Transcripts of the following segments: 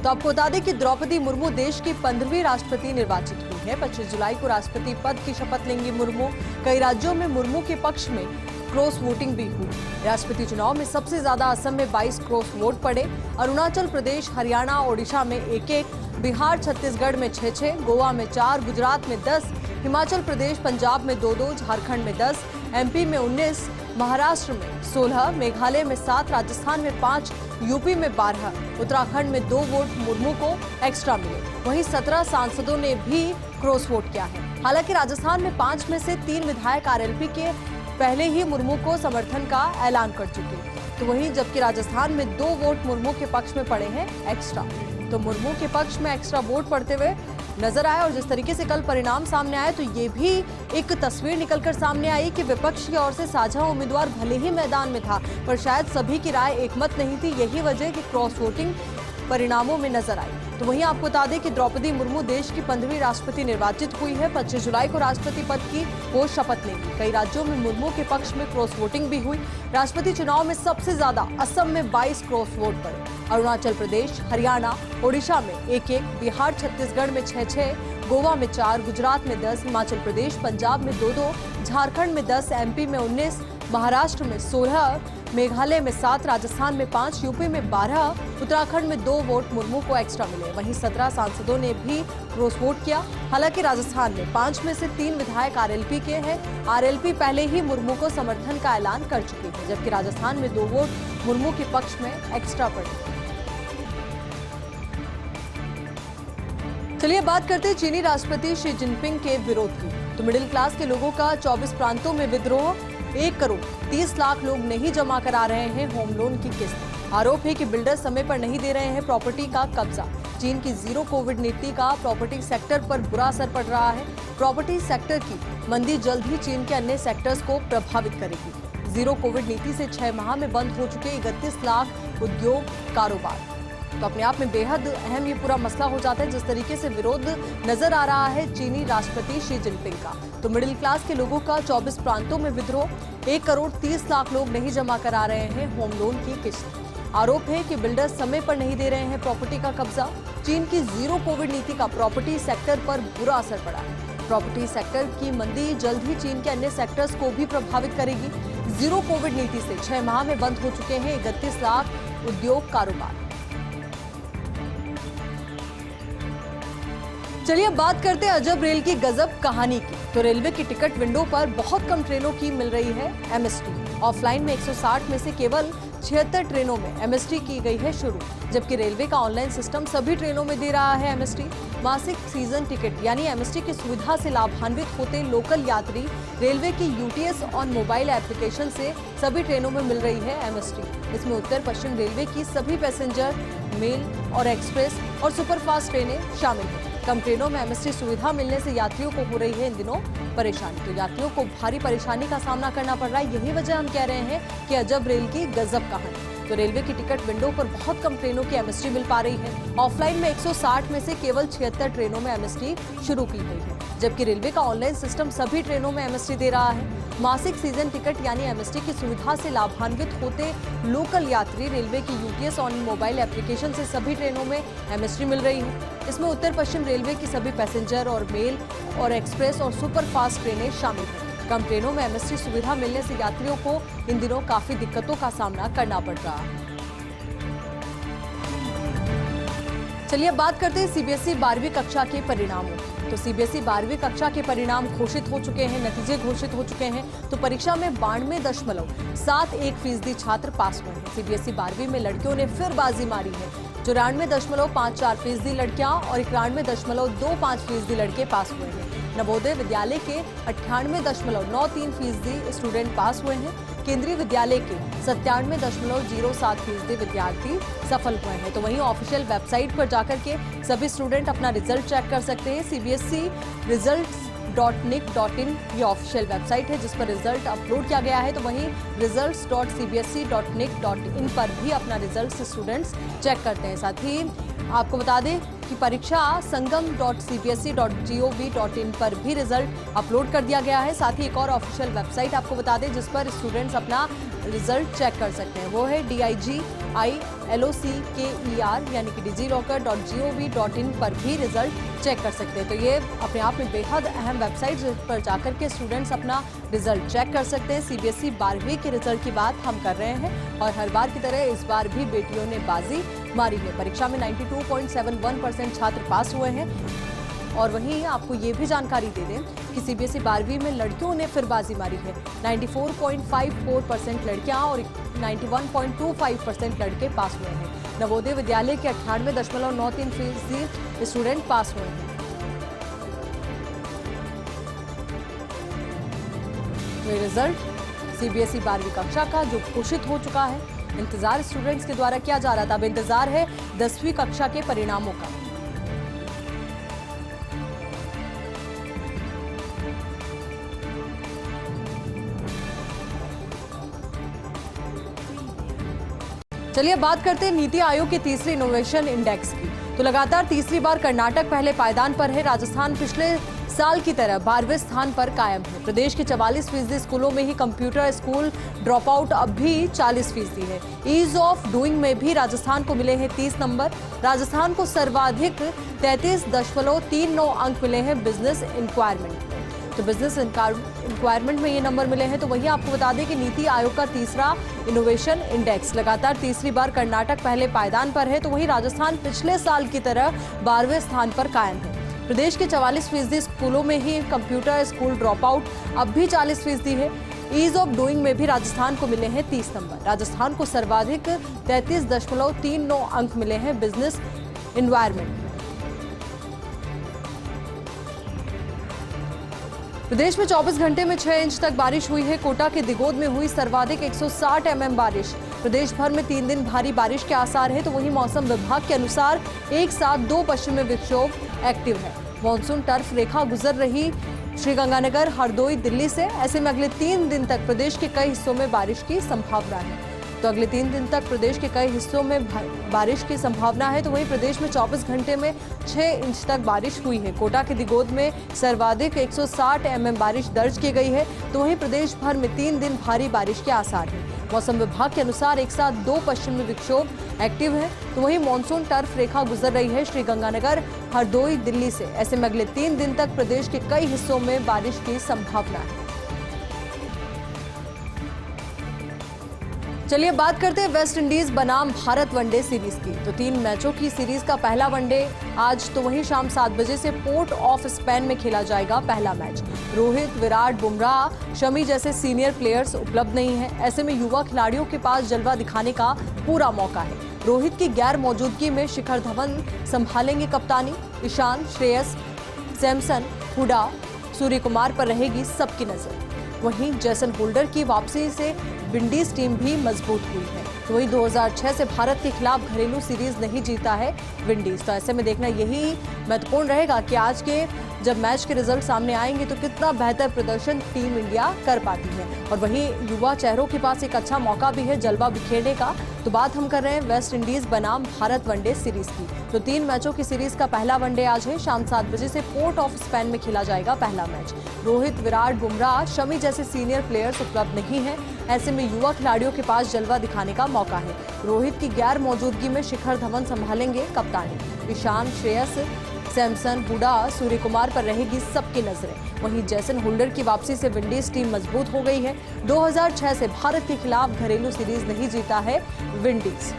तो आपको बता दें कि द्रौपदी मुर्मू देश की 15वीं राष्ट्रपति निर्वाचित हुई है। 25 जुलाई को राष्ट्रपति पद की शपथ लेंगी मुर्मू। कई राज्यों में मुर्मू के पक्ष में क्रॉस वोटिंग भी हुई। राष्ट्रपति चुनाव में सबसे ज्यादा असम में 22 क्रॉस वोट पड़े। अरुणाचल प्रदेश, हरियाणा, ओडिशा में 1-1, बिहार, छत्तीसगढ़ में 6-6, गोवा में 4, गुजरात में 10, हिमाचल प्रदेश, पंजाब में 2-2, झारखंड में 10, एमपी में 19, महाराष्ट्र में 16, मेघालय में 7, राजस्थान में 5, यूपी में 12, उत्तराखंड में 2 वोट मुर्मू को एक्स्ट्रा मिले। वहीं 17 सांसदों ने भी क्रॉस वोट किया है। हालांकि राजस्थान में 5 में से 3 विधायक आरएलपी के पहले ही मुर्मू को समर्थन का ऐलान कर चुके। तो वहीं जबकि राजस्थान में 2 वोट मुर्मू के पक्ष में पड़े हैं एक्स्ट्रा। तो मुर्मू के पक्ष में एक्स्ट्रा वोट पड़ते हुए नजर आए। और जिस तरीके से कल परिणाम सामने आए तो ये भी एक तस्वीर निकलकर सामने आई कि विपक्ष की ओर से साझा उम्मीदवार भले ही मैदान में था, पर शायद सभी की राय एकमत नहीं थी। यही वजह कि क्रॉस वोटिंग परिणामों में नजर आई। तो वहीं आपको बता दें कि द्रौपदी मुर्मू देश की 15वीं राष्ट्रपति निर्वाचित हुई है। 25 जुलाई को राष्ट्रपति पद की वो शपथ लेंगी। कई राज्यों में मुर्मू के पक्ष में क्रॉस वोटिंग भी हुई। राष्ट्रपति चुनाव में सबसे ज्यादा असम में 22 क्रॉस वोट पड़े। अरुणाचल प्रदेश, हरियाणा, ओडिशा में 1-1, बिहार, छत्तीसगढ़ में 6-6, गोवा में 4, गुजरात में 10, हिमाचल प्रदेश, पंजाब में 2-2, झारखंड में 10, एमपी में 19, महाराष्ट्र में 16, मेघालय में 7, राजस्थान में 5, यूपी में 12, उत्तराखंड में 2 वोट मुर्मू को एक्स्ट्रा मिले। वहीं 17 सांसदों ने भी क्रॉस वोट किया। हालांकि राजस्थान में 5 में से 3 विधायक आरएलपी के हैं। आरएलपी पहले ही मुर्मू को समर्थन का ऐलान कर चुकी है, जबकि राजस्थान में 2 वोट मुर्मू के पक्ष में एक्स्ट्रा पड़े। चलिए बात करते हैं चीनी राष्ट्रपति शी जिनपिंग के विरोध की। तो मिडिल क्लास के लोगों का 24 प्रांतों में विद्रोह। 1 करोड़ 30 लाख लोग नहीं जमा करा रहे हैं होम लोन की किस्त। आरोप है कि बिल्डर समय पर नहीं दे रहे हैं प्रॉपर्टी का कब्जा। चीन की जीरो कोविड नीति का प्रॉपर्टी सेक्टर पर बुरा असर पड़ रहा है। प्रॉपर्टी सेक्टर की मंदी जल्द ही चीन के अन्य सेक्टर्स को प्रभावित करेगी। जीरो कोविड नीति से 6 माह में बंद हो चुके 31 लाख उद्योग कारोबार। तो अपने आप में बेहद अहम ये पूरा मसला हो जाता है जिस तरीके से विरोध नजर आ रहा है चीनी राष्ट्रपति शी जिनपिंग का। तो मिडिल क्लास के लोगों का 24 प्रांतों में विद्रोह। 1 करोड़ 30 लाख लोग नहीं जमा करा रहे हैं होम लोन की किस्त। आरोप है कि बिल्डर्स समय पर नहीं दे रहे हैं प्रॉपर्टी का कब्जा। चीन की जीरो कोविड नीति का प्रॉपर्टी सेक्टर पर बुरा असर पड़ा है। प्रॉपर्टी सेक्टर की मंदी जल्द ही चीन के अन्य सेक्टर्स को भी प्रभावित करेगी। जीरो कोविड नीति से 6 माह में बंद हो चुके हैं 31 लाख उद्योग कारोबार। चलिए अब बात करते हैं अजब रेल की गजब कहानी की। तो रेलवे की टिकट विंडो पर बहुत कम ट्रेनों की मिल रही है एमएसटी। ऑफलाइन में 160 में से केवल 76 ट्रेनों में एमएसटी की गई है शुरू, जबकि रेलवे का ऑनलाइन सिस्टम सभी ट्रेनों में दे रहा है एमएसटी। मासिक सीजन टिकट यानी एमएसटी की सुविधा से लाभान्वित होते लोकल यात्री रेलवे की यूटीएस ऑन मोबाइल एप्लीकेशन से सभी ट्रेनों में मिल रही है एमएसटी। इसमें उत्तर पश्चिम रेलवे की सभी पैसेंजर, मेल और एक्सप्रेस और सुपरफास्ट ट्रेनें शामिल हैं। कम ट्रेनों में एमएसटी सुविधा मिलने से यात्रियों को हो रही है इन दिनों परेशानी। तो यात्रियों को भारी परेशानी का सामना करना पड़ रहा है। यही वजह हम कह रहे हैं कि अजब रेल की गजब कहानी। तो रेलवे की टिकट विंडो पर बहुत कम ट्रेनों की एमएसटी मिल पा रही है। ऑफलाइन में 160 में से केवल 76 ट्रेनों में एमएसटी शुरू की गई है, जबकि रेलवे का ऑनलाइन सिस्टम सभी ट्रेनों में एमएसटी दे रहा है। मासिक सीजन टिकट यानी एमएसटी की सुविधा से लाभान्वित होते लोकल यात्री रेलवे की यूटीएस ऑन मोबाइल एप्लीकेशन से सभी ट्रेनों में एमएसटी मिल रही है। इसमें उत्तर पश्चिम रेलवे की सभी पैसेंजर और मेल और एक्सप्रेस और सुपरफास्ट ट्रेनें शामिल हैं। कम ट्रेनों में एमएसटी सुविधा मिलने से यात्रियों को इन दिनों काफी दिक्कतों का सामना करना पड़ रहा है। चलिए अब बात करते हैं सीबीएसई 12वीं कक्षा के परिणामों। तो सीबीएसई 12वीं कक्षा के परिणाम घोषित हो चुके हैं, नतीजे घोषित हो चुके हैं। तो परीक्षा में 92.71% छात्र पास हुए हैं। सीबीएसई 12वीं में लड़कियों ने फिर बाजी मारी है। 94.54% लड़कियां और 91.25% लड़के पास हुए हैं। नवोदय विद्यालय के 98.93% स्टूडेंट पास हुए हैं। केंद्रीय विद्यालय के 97.07% विद्यार्थी सफल हुए हैं। तो वहीं ऑफिशियल वेबसाइट पर जाकर के सभी स्टूडेंट अपना रिजल्ट चेक कर सकते हैं। CBSE results.nic.in ये ऑफिशियल वेबसाइट है जिस पर रिजल्ट अपलोड किया गया है। तो वहीं results.cbse.nic.in पर भी अपना रिजल्ट स्टूडेंट्स चेक करते हैं। साथ ही आपको बता दें कि परीक्षा संगम.cbse.gov.in पर भी रिजल्ट अपलोड कर दिया गया है। साथ ही एक और ऑफिशियल वेबसाइट आपको बता दें जिस पर स्टूडेंट्स अपना रिजल्ट चेक कर सकते हैं, वो है DILOCKER यानी कि digiloccer.gov.in पर भी रिजल्ट चेक कर सकते हैं। तो ये अपने आप में बेहद अहम वेबसाइट पर जाकर के स्टूडेंट्स अपना रिजल्ट चेक कर सकते हैं। CBSE 12वीं के रिजल्ट की बात हम कर रहे हैं और हर बार की तरह इस बार भी बेटियों ने बाजी मारी है। परीक्षा में 92.71% छात्र पास हुए हैं। और वहीं आपको ये भी जानकारी दे दें कि CBSE 12वीं में लड़कियों ने फिर बाजी मारी है। 94.54% लड़कियां और 91.25% लड़के पास हुए हैं। नवोदय विद्यालय के 98.93% स्टूडेंट पास हुए हैं। तो रिजल्ट CBSE 12वीं कक्षा का जो घोषित हो चुका है, इंतजार स्टूडेंट्स के द्वारा किया जा रहा था। अब इंतजार है 10वीं कक्षा के परिणामों का। चलिए बात करते हैं नीति आयोग के तीसरे इनोवेशन इंडेक्स की। तो लगातार तीसरी बार कर्नाटक पहले पायदान पर है। राजस्थान पिछले साल की तरह 12वें स्थान पर कायम है। प्रदेश के 44% स्कूलों में ही कंप्यूटर स्कूल ड्रॉप आउट अब भी 40% है। ईज ऑफ डूइंग में भी राजस्थान को मिले हैं 30 नंबर। राजस्थान को सर्वाधिक 33.39 अंक मिले हैं बिजनेस इंक्वायरमेंट। तो बिजनेस इंक्वायरमेंट में ये नंबर मिले हैं। तो वहीं आपको बता दें कि नीति आयोग का तीसरा इनोवेशन इंडेक्स लगातार तीसरी बार कर्नाटक पहले पायदान पर है। तो वहीं राजस्थान पिछले साल की तरह 12वें स्थान पर कायम है। प्रदेश के 44% स्कूलों में ही कंप्यूटर स्कूल ड्रॉप आउट अब भी 40% है। ईज ऑफ डूइंग में भी राजस्थान को मिले हैं 30 नंबर। राजस्थान को सर्वाधिक 33.39 अंक मिले हैं बिजनेस एनवायरनमेंट। प्रदेश में 24 घंटे में 6 इंच तक बारिश हुई है। कोटा के दिगोद में हुई सर्वाधिक 160 mm बारिश। प्रदेश भर में 3 दिन भारी बारिश के आसार हैं। तो वहीं मौसम विभाग के अनुसार एक साथ 2 पश्चिमी विक्षोभ एक्टिव है। मॉनसून टर्फ रेखा गुजर रही श्रीगंगानगर, हरदोई, दिल्ली से। ऐसे में अगले 3 दिन तक प्रदेश के कई हिस्सों में बारिश की संभावना है। तो अगले 3 दिन तक प्रदेश के कई हिस्सों में बारिश की संभावना है। तो वहीं प्रदेश में 24 घंटे में 6 इंच तक बारिश हुई है। कोटा के दिगोद में सर्वाधिक 160 mm बारिश दर्ज की गई है। तो वहीं प्रदेश भर में 3 दिन भारी बारिश के आसार हैं। मौसम विभाग के अनुसार एक साथ 2 पश्चिमी विक्षोभ एक्टिव है। तो वहीं मॉनसून टर्फ रेखा गुजर रही है श्रीगंगानगर, हरदोई, दिल्ली से। ऐसे में अगले 3 दिन तक प्रदेश के कई हिस्सों में बारिश की संभावना है। चलिए बात करते हैं वेस्ट इंडीज बनाम भारत वनडे सीरीज की। तो 3 मैचों की सीरीज का पहला वनडे आज, तो वहीं शाम 7 बजे से पोर्ट ऑफ स्पेन में खेला जाएगा पहला मैच। रोहित, विराट, बुमराह, शमी जैसे सीनियर प्लेयर्स उपलब्ध नहीं है। ऐसे में युवा खिलाड़ियों के पास जलवा दिखाने का पूरा मौका है। रोहित की गैर मौजूदगी में शिखर धवन संभालेंगे कप्तानी। ईशान, श्रेयस, सैमसन, हुडा, सूर्य कुमार पर रहेगी सबकी नजर। वहीं जैसन होल्डर की वापसी से विंडीज टीम भी मजबूत हुई है। तो वही 2006 से भारत के खिलाफ घरेलू सीरीज नहीं जीता है विंडीज। तो ऐसे में देखना यही महत्वपूर्ण रहेगा कि आज के जब मैच के रिजल्ट सामने आएंगे तो कितना बेहतर प्रदर्शन टीम इंडिया कर पाती है। और वहीं युवा चेहरों के पास एक अच्छा मौका भी है जलवा बिखेरने का। तो बात हम कर रहे हैं वेस्ट इंडीज बनाम भारत वनडे सीरीज की। तो 3 मैचों की सीरीज का पहला वनडे आज है। शाम 7 बजे से पोर्ट ऑफ स्पेन में खेला जाएगा पहला मैच। रोहित, विराट, बुमराह, शमी जैसे सीनियर प्लेयर्स उपलब्ध नहीं है। ऐसे में युवा खिलाड़ियों के पास जलवा दिखाने का मौका है। रोहित की गैर मौजूदगी में शिखर धवन संभालेंगे कप्तानी। ईशान, श्रेयस, सैमसन, हुडा, सूर्य कुमार पर रहेगी सबकी नजरें। वहीं जैसन होल्डर की वापसी से विंडीज टीम मजबूत हो गई है। 2006 से भारत के खिलाफ घरेलू सीरीज नहीं जीता है विंडीज।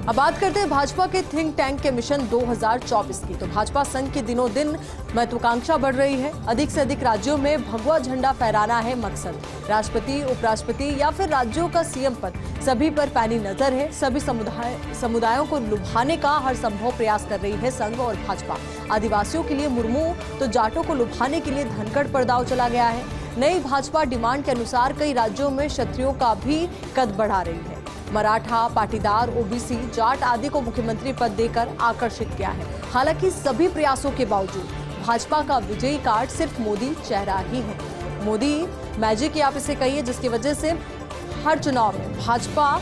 अब बात करते हैं भाजपा के थिंक टैंक के मिशन 2024 की। तो भाजपा संघ की दिनों दिन महत्वाकांक्षा बढ़ रही है। अधिक से अधिक राज्यों में भगवा झंडा फहराना है मकसद। राष्ट्रपति, उपराष्ट्रपति या फिर राज्यों का सीएम पद, सभी पर पैनी नजर है। सभी समुदायों को लुभाने का हर संभव प्रयास कर रही है संघ और भाजपा। आदिवासियों के लिए मुर्मू, तो जाटों को लुभाने के लिए धनखड़ पर दांव चला गया है। नई भाजपा डिमांड के अनुसार कई राज्यों में क्षत्रियों का भी कद बढ़ा रही है। मराठा, पाटीदार, ओबीसी, जाट आदि को मुख्यमंत्री पद देकर आकर्षित किया है। हालांकि सभी प्रयासों के बावजूद भाजपा का विजयी कार्ड सिर्फ मोदी चेहरा ही है। मोदी मैजिक आप इसे कहिए, जिसकी वजह से हर चुनाव में भाजपा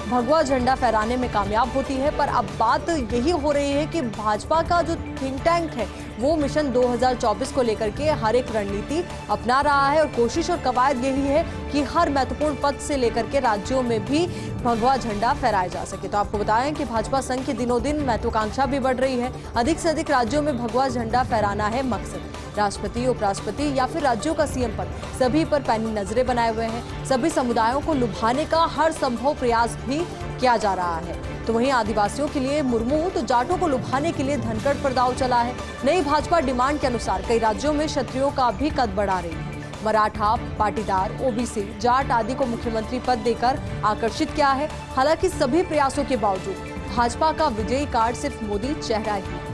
भगवा झंडा फहराने में कामयाब होती है। पर अब बात यही हो रही है कि भाजपा का जो थिंक टैंक है वो मिशन 2024 को लेकर के हर एक रणनीति अपना रहा है और कोशिश और कवायद यही है कि हर महत्वपूर्ण पद से लेकर के राज्यों में भी भगवा झंडा फहराया जा सके। तो आपको बताएं कि भाजपा संघ की दिनों दिन महत्वाकांक्षा भी बढ़ रही है। अधिक से अधिक राज्यों में भगवा झंडा फहराना है मकसद। राष्ट्रपति, उपराष्ट्रपति या फिर राज्यों का सीएम पद, सभी पर पैनी नजरें बनाए हुए हैं। सभी समुदायों को लुभाने का हर संभव प्रयास भी किया जा रहा है। तो वहीं आदिवासियों के लिए मुर्मू तो जाटों को लुभाने के लिए धनकड़ पर दांव चला है। नई भाजपा डिमांड के अनुसार कई राज्यों में क्षत्रियों का भी कद बढ़ा रही है। मराठा, पाटीदार, ओबीसी, जाट आदि को मुख्यमंत्री पद देकर आकर्षित किया है। हालांकि सभी प्रयासों के बावजूद भाजपा का विजयी कार्ड सिर्फ मोदी चेहरा ही है।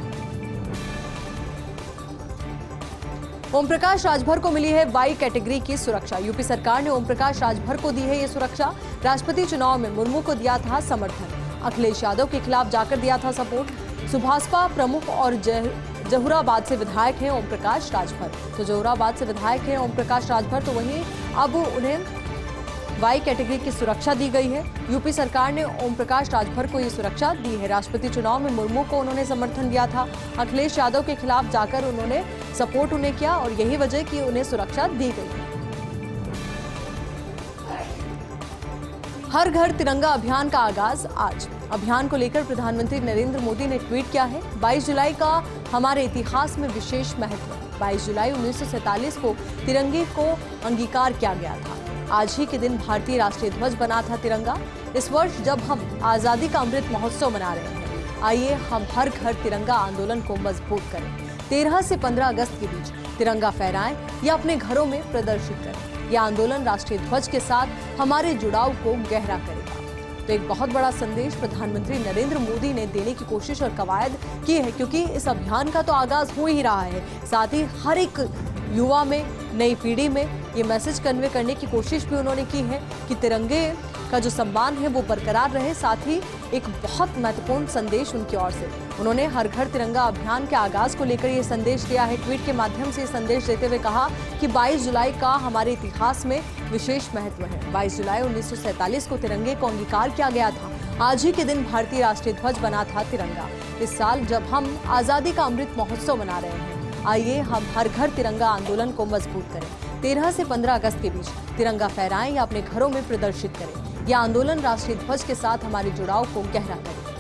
ओम प्रकाश राजभर को मिली है वाई कैटेगरी की सुरक्षा। यूपी सरकार ने ओम प्रकाश राजभर को दी है ये सुरक्षा। राष्ट्रपति चुनाव में मुर्मू को दिया था समर्थन। अखिलेश यादव के खिलाफ जाकर दिया था सपोर्ट। सुभाषपा प्रमुख और जहुराबाद से विधायक हैं ओम प्रकाश राजभर। तो जहुराबाद से विधायक हैं ओम प्रकाश राजभर, तो वहीं अब उन्हें वाई कैटेगरी की सुरक्षा दी गई है। यूपी सरकार ने ओम प्रकाश राजभर को ये सुरक्षा दी है। राष्ट्रपति चुनाव में मुर्मू को उन्होंने समर्थन दिया था। अखिलेश यादव के खिलाफ जाकर उन्होंने सपोर्ट उन्हें किया और यही वजह कि उन्हें सुरक्षा दी गई। हर घर तिरंगा अभियान का आगाज आज। अभियान को लेकर प्रधानमंत्री नरेंद्र मोदी ने ट्वीट किया है। 22 जुलाई का हमारे इतिहास में विशेष महत्व है। 22 जुलाई 1947 को तिरंगे को अंगीकार किया गया था। आज ही के दिन भारतीय राष्ट्रीय ध्वज बना था तिरंगा। इस वर्ष जब हम आजादी का अमृत महोत्सव मना रहे हैं, आइए हम हर घर तिरंगा आंदोलन को मजबूत करें। 13 से 15 अगस्त के बीच तिरंगा फहराएं या अपने घरों में प्रदर्शित करें। यह आंदोलन राष्ट्रीय ध्वज के साथ हमारे जुड़ाव को गहरा करेगा। तो एक बहुत बड़ा संदेश प्रधानमंत्री नरेंद्र मोदी ने देने की कोशिश और कवायद की है, क्योंकि इस अभियान का तो आगाज हो ही रहा है। साथ ही हर एक युवा में, नई पीढ़ी में ये मैसेज कन्वे करने की कोशिश भी उन्होंने की है कि तिरंगे का जो सम्मान है वो बरकरार रहे। साथ ही एक बहुत महत्वपूर्ण संदेश उनकी ओर से उन्होंने हर घर तिरंगा अभियान के आगाज को लेकर ये संदेश दिया है। ट्वीट के माध्यम से ये संदेश देते हुए कहा कि 22 जुलाई का हमारे इतिहास में विशेष महत्व है। 22 जुलाई 1947 को तिरंगे को अंगीकार किया गया था। आज ही के दिन भारतीय राष्ट्रीय ध्वज बना था तिरंगा। इस साल जब हम आजादी का अमृत महोत्सव मना रहे हैं, आइए हम हर घर तिरंगा आंदोलन को मजबूत करें। 13 से 15 अगस्त के बीच तिरंगा फहराएं या अपने घरों में प्रदर्शित करें। यह आंदोलन राष्ट्रीय ध्वज के साथ हमारे जुड़ाव को गहरा करे।